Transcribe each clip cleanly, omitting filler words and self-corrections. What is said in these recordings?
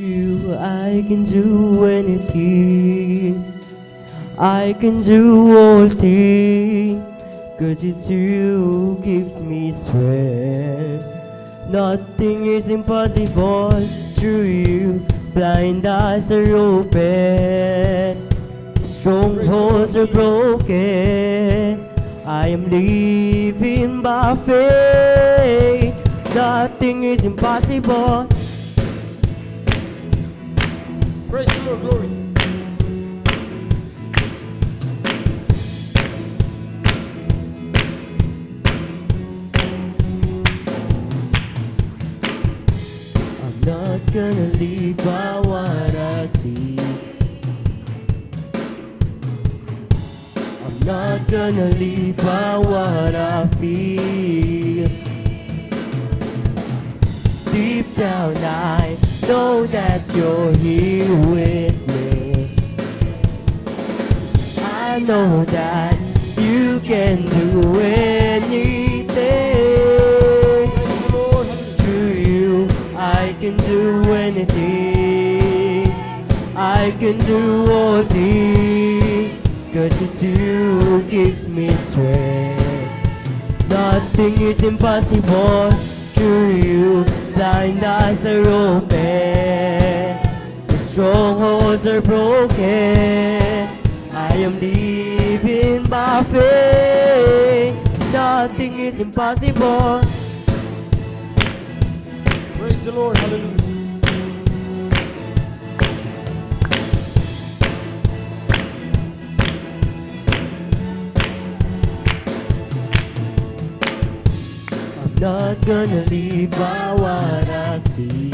you, I can do anything. I can do all things, 'cause it's you gives me strength. Nothing is impossible through you. Blind eyes are open, strongholds are broken. I am living by faith. Nothing is impossible. Praise the Lord, glory. I'm not gonna live by what I see. I'm not gonna live by what I feel. Deep down I know that you're here with me. I know that you can do anything. Praise the Lord. Through you I can do anything. I can do all things, 'cause it's you gives me strength. Nothing is impossible through you. Blind eyes are open, the strongholds are broken. I am living by faith. Nothing is impossible. Praise the Lord, hallelujah. I'm not gonna live by what I see.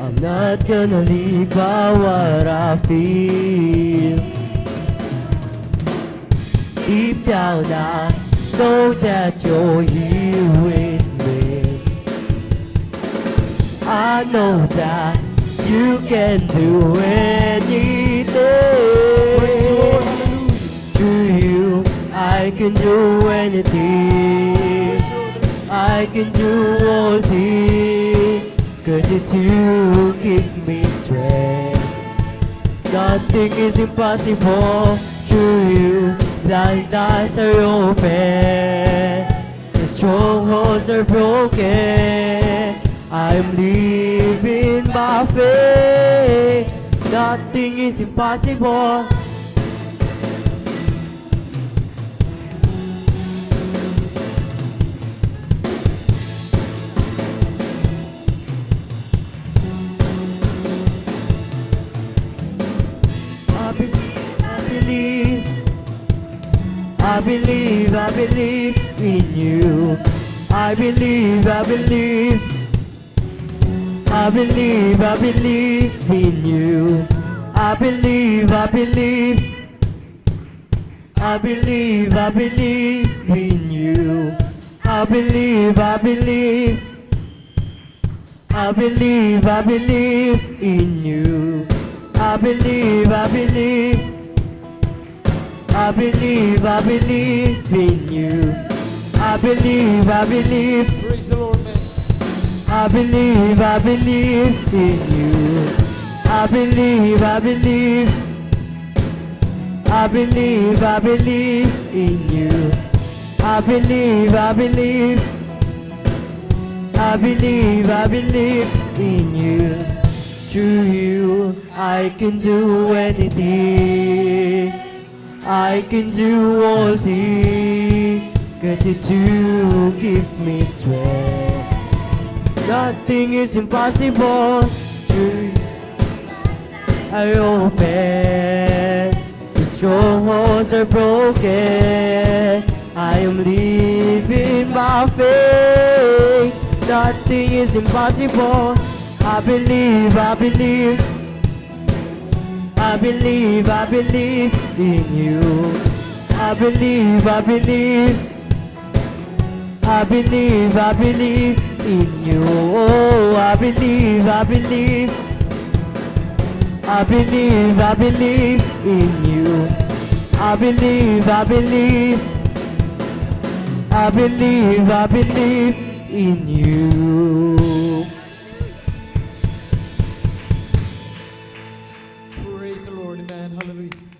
I'm not gonna live by what I feel. Deep down I know that you're here with me. I know that you can do anything. Praise the Lord, hallelujah. Through you I can do anything. I can do all things, 'cause it's you give me strength. Nothing is impossible through you. Blind eyes are open, the strongholds are broken. I'm living by faith. Nothing is impossible. I believe in you. I believe in you. I believe in you. I believe in you. I believe in you. I believe. Praise the Lord, man. I believe in you. I believe in you. I believe in you. Through you I can do anything. I can do all things, 'cause it's you give me strength. Nothing is impossible. Through you are open, the strongholds are broken. I am living by faith. Nothing is impossible. I believe in you. I believe in you. Oh, I believe in you. I believe in you. Praise the Lord. Amen. Hallelujah.